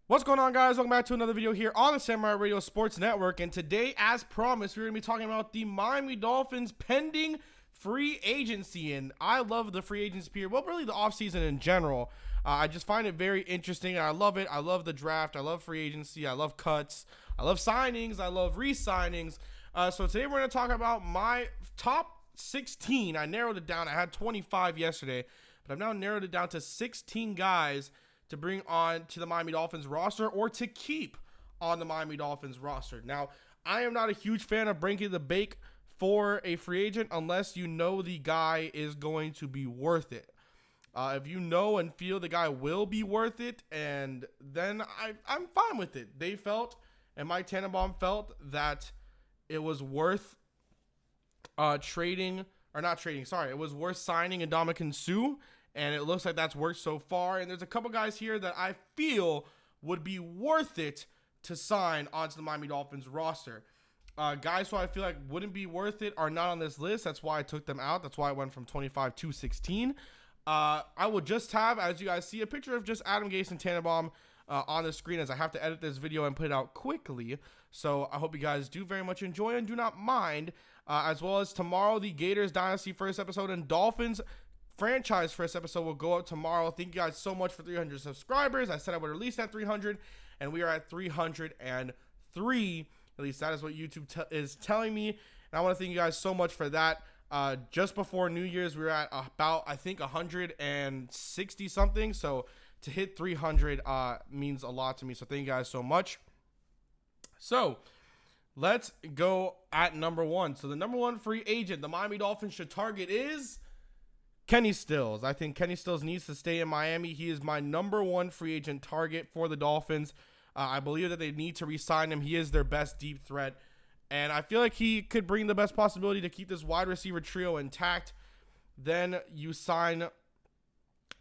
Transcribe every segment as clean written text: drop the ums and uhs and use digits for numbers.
What's going on, guys? Welcome back to another video here on the Samurai Radio Sports Network. And today, as promised, we're going to be talking about the Miami Dolphins pending free agency. And I love the free agency period, well, really the offseason in general. I just find it very interesting, and I love it. I love the draft. I love free agency. I love cuts. I love signings. I love re-signings. So today, we're going to talk about my top 16. I narrowed it down. I had 25 yesterday, but I've now narrowed it down to 16 guys to bring on to the Miami Dolphins roster or to keep on the Miami Dolphins roster. Now, I am not a huge fan of breaking the bank for a free agent unless you know the guy is going to be worth it. If you know and feel the guy will be worth it, and then I'm fine with it. They felt, and Mike Tannenbaum felt, that it was worth it was worth signing Ndamukong Suh. And it looks like that's worked so far. And there's a couple guys here that I feel would be worth it to sign onto the Miami Dolphins roster. Guys who I feel like wouldn't be worth it are not on this list. That's why I took them out. That's why I went from 25 to 16. I will just have, as you guys see, a picture of just Adam Gase and Tannenbaum on the screen, as I have to edit this video and put it out quickly. So I hope you guys do very much enjoy and do not mind. As well as tomorrow, the Gators Dynasty first episode and Dolphins franchise first episode will go up tomorrow. Thank you guys so much for 300 subscribers. I said I would release at 300, and we are at 303. At least that is what YouTube is telling me. And I want to thank you guys so much for that. Just before New Year's, we were at about, I think, 160 something. So to hit 300 means a lot to me. So thank you guys so much. So let's go at number one. So the number one free agent the Miami Dolphins should target is Kenny Stills. I think Kenny Stills needs to stay in Miami. He is my number one free agent target for the Dolphins. I believe that they need to re-sign him. He is their best deep threat. And I feel like he could bring the best possibility to keep this wide receiver trio intact. Then you sign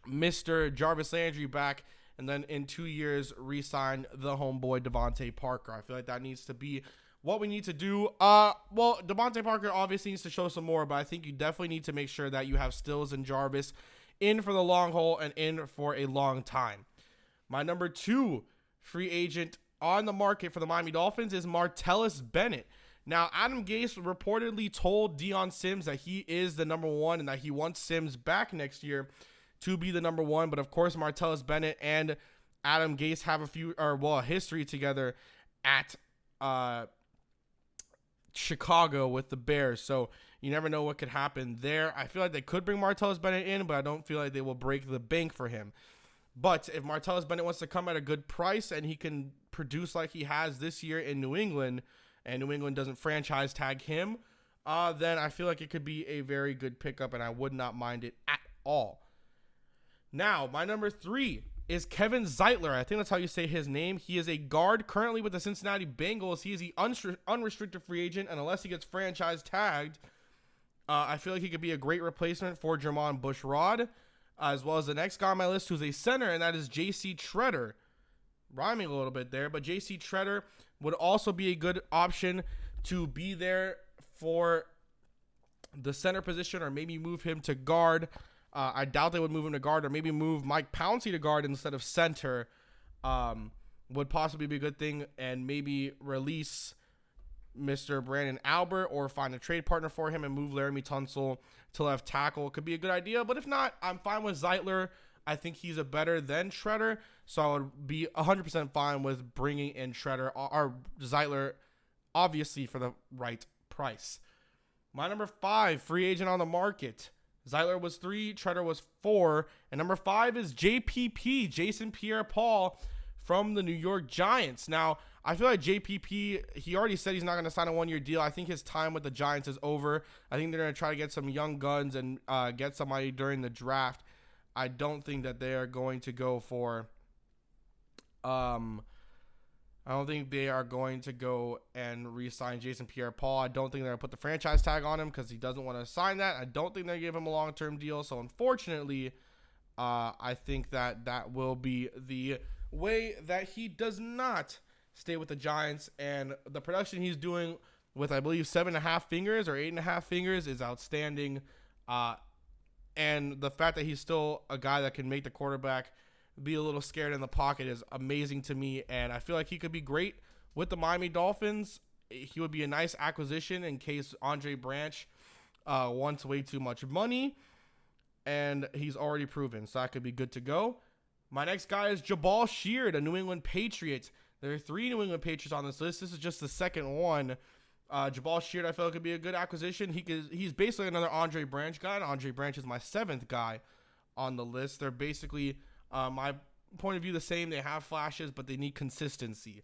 Mr. Jarvis Landry back. And then in 2 years, re-sign the homeboy Devontae Parker. I feel like that needs to be what we need to do. Well, Devontae Parker obviously needs to show some more, but I think you definitely need to make sure that you have Stills and Jarvis in for the long haul and in for a long time. My number two free agent on the market for the Miami Dolphins is Martellus Bennett. Now, Adam Gase reportedly told Deion Sims that he is the number one and that he wants Sims back next year to be the number one. But of course, Martellus Bennett and Adam Gase have a history together at Chicago with the Bears, so you never know what could happen there. I feel like they could bring Martellus Bennett in, but I don't feel like they will break the bank for him. But if Martellus Bennett wants to come at a good price and he can produce like he has this year in New England, and New England doesn't franchise tag him, then I feel like it could be a very good pickup, and I would not mind it at all. Now, my number three is Kevin Zeitler. I think that's how you say his name. He is a guard currently with the Cincinnati Bengals. He is the unrestricted free agent, and unless he gets franchise tagged, I feel like he could be a great replacement for Jermon Bushrod, as well as the next guy on my list who's a center, and that is J.C. Tretter. Rhyming a little bit there, but J.C. Tretter would also be a good option to be there for the center position, or maybe move him to guard. I doubt they would move him to guard, or maybe move Mike Pouncey to guard instead of center. Would possibly be a good thing, and maybe release Mr. Brandon Albert or find a trade partner for him and move Laramie Tunsil to left tackle. Could be a good idea, but if not, I'm fine with Zeitler. I think he's a better than Tretter, so I would be 100% fine with bringing in Tretter or Zeitler, obviously for the right price. My number five free agent on the market. Zeitler was 3, Tretter was 4, and number 5 is JPP, Jason Pierre-Paul from the New York Giants. Now, I feel like JPP, he already said he's not going to sign a one-year deal. I think his time with the Giants is over. I think they're going to try to get some young guns and get somebody during the draft. I don't think that they are going to go for I don't think they are going to go and re-sign Jason Pierre-Paul. I don't think they're going to put the franchise tag on him because he doesn't want to sign that. I don't think they give him a long-term deal. So, unfortunately, I think that that will be the way that he does not stay with the Giants. And the production he's doing with, I believe, 7.5 fingers or 8.5 fingers is outstanding. And the fact that he's still a guy that can make the quarterback be a little scared in the pocket is amazing to me, and I feel like he could be great with the Miami Dolphins. He would be a nice acquisition in case Andre Branch wants way too much money, and he's already proven, so that could be good to go. My next guy is Jabal Sheard, a New England Patriot. There are 3 New England Patriots on this list. This is just the second one. Jabal Sheard, I feel like could be a good acquisition. He's basically another Andre Branch guy. And Andre Branch is my 7th guy on the list. They're basically, my point of view, the same. They have flashes, but they need consistency.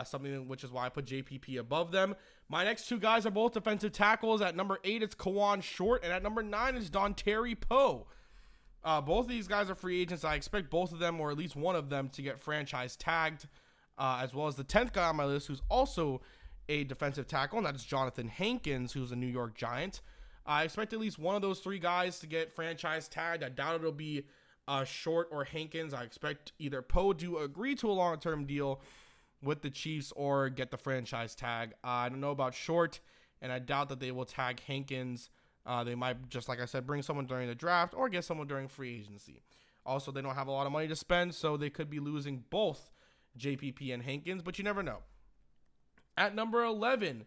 Something which is why I put JPP above them. My next 2 guys are both defensive tackles. At number 8, it's Kawan Short, and at number 9 is Dontari Poe. Both of these guys are free agents. I expect both of them, or at least one of them, to get franchise tagged, as well as the 10th guy on my list, who's also a defensive tackle, and that is Jonathan Hankins, who's a New York Giant. I expect at least one of those 3 guys to get franchise tagged. I doubt it'll be Short or Hankins. I expect either Poe to agree to a long-term deal with the Chiefs or get the franchise tag. I don't know about Short, and I doubt that they will tag Hankins. They might, just like I said, bring someone during the draft or get someone during free agency. Also, they don't have a lot of money to spend, so they could be losing both JPP and Hankins, but you never know. At number 11,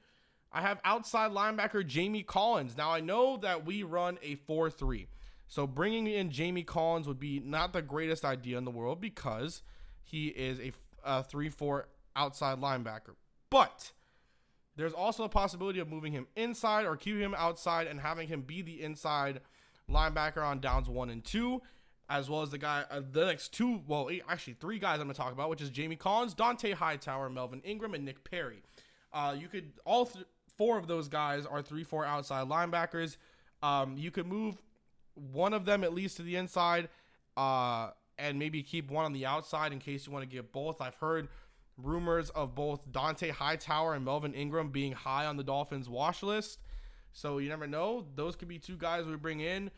I have outside linebacker Jamie Collins. Now, I know that we run a 4-3, so bringing in Jamie Collins would be not the greatest idea in the world because he is a 3-4 outside linebacker. But there's also a possibility of moving him inside or keeping him outside and having him be the inside linebacker on downs 1 and 2, as well as the next 2, well, actually 3 guys I'm going to talk about, which is Jamie Collins, Dante Hightower, Melvin Ingram, and Nick Perry. You could, all 4 of those guys are 3-4 outside linebackers. You could move one of them at least to the inside, and maybe keep one on the outside in case you want to get both. I've heard rumors of both Dante Hightower and Melvin Ingram being high on the Dolphins watch list. So you never know. Those could be 2 guys we bring in.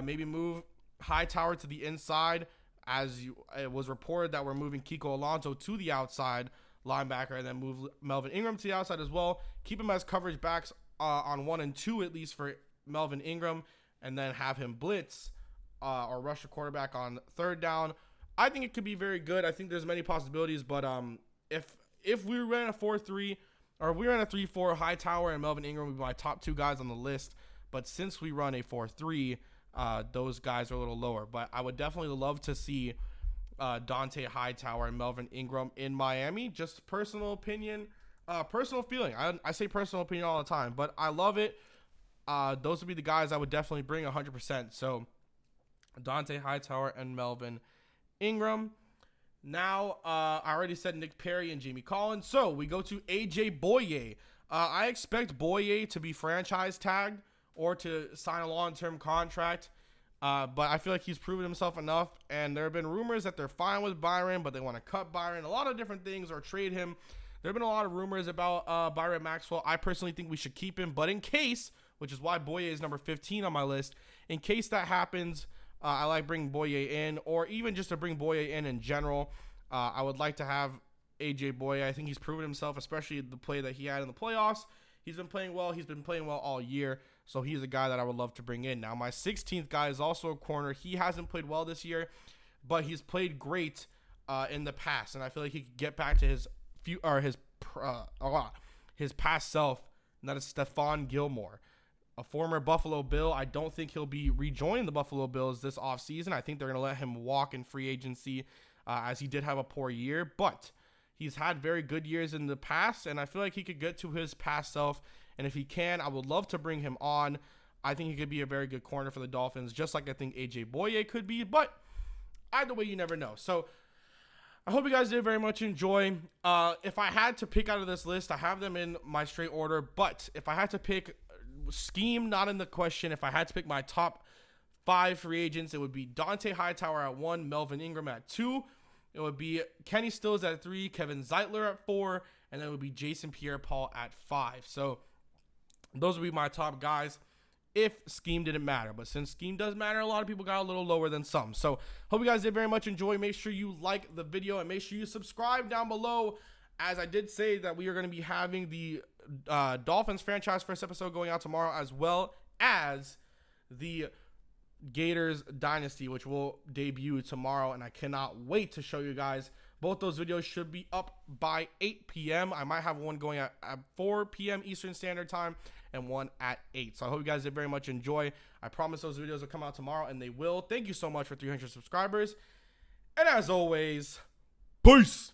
Maybe move Hightower to the inside, as it was reported that we're moving Kiko Alonso to the outside linebacker, and then move Melvin Ingram to the outside as well. Keep him as coverage backs on 1 and 2 at least for Melvin Ingram, and then have him blitz or rush the quarterback on 3rd down. I think it could be very good. I think there's many possibilities, but if we ran a 4-3 or if we ran a 3-4, Hightower and Melvin Ingram would be my top 2 guys on the list. But since we run a 4-3, those guys are a little lower. But I would definitely love to see Dante Hightower and Melvin Ingram in Miami. Just personal opinion, personal feeling. I say personal opinion all the time, but I love it. Those would be the guys I would definitely bring 100%. So Dante Hightower and Melvin Ingram. Now, I already said Nick Perry and Jamie Collins. So we go to AJ Boye. I expect Boye to be franchise tagged or to sign a long-term contract. But I feel like he's proven himself enough. And there have been rumors that they're fine with Byron, but they want to cut Byron. A lot of different things, or trade him. There have been a lot of rumors about Byron Maxwell. I personally think we should keep him. But in case, which is why Boye is number 15 on my list, in case that happens, I like bringing Boye in, or even just to bring Boye in general. I would like to have AJ Boye. I think he's proven himself, especially the play that he had in the playoffs. He's been playing well. He's been playing well all year. So he's a guy that I would love to bring in. Now, my 16th guy is also a corner. He hasn't played well this year, but he's played great in the past. And I feel like he could get back to his past self, and that is Stephon Gilmore, a former Buffalo Bill. I don't think he'll be rejoining the Buffalo Bills this offseason. I think they're going to let him walk in free agency, as he did have a poor year. But he's had very good years in the past, and I feel like he could get to his past self. And if he can, I would love to bring him on. I think he could be a very good corner for the Dolphins, just like I think AJ Boye could be. But either way, you never know. So I hope you guys did very much enjoy. If I had to pick out of this list, I have them in my straight order. But if I had to pick, scheme not in the question, if I had to pick my top 5 free agents, it would be Dante Hightower at 1, Melvin Ingram at 2. It would be Kenny Stills at 3, Kevin Zeitler at 4, and then it would be Jason Pierre-Paul at 5. So those would be my top guys if scheme didn't matter. But since scheme does matter, a lot of people got a little lower than some. So hope you guys did very much enjoy. Make sure you like the video and make sure you subscribe down below. As I did say that we are going to be having the Dolphins franchise first episode going out tomorrow, as well as the Gators Dynasty, which will debut tomorrow, and I cannot wait to show you guys. Both those videos should be up by 8 p.m. I might have one going at 4 p.m. Eastern Standard Time and one at 8. So I hope you guys did very much enjoy. I promise those videos will come out tomorrow, and they will. Thank you so much for 300 subscribers. And as always, peace.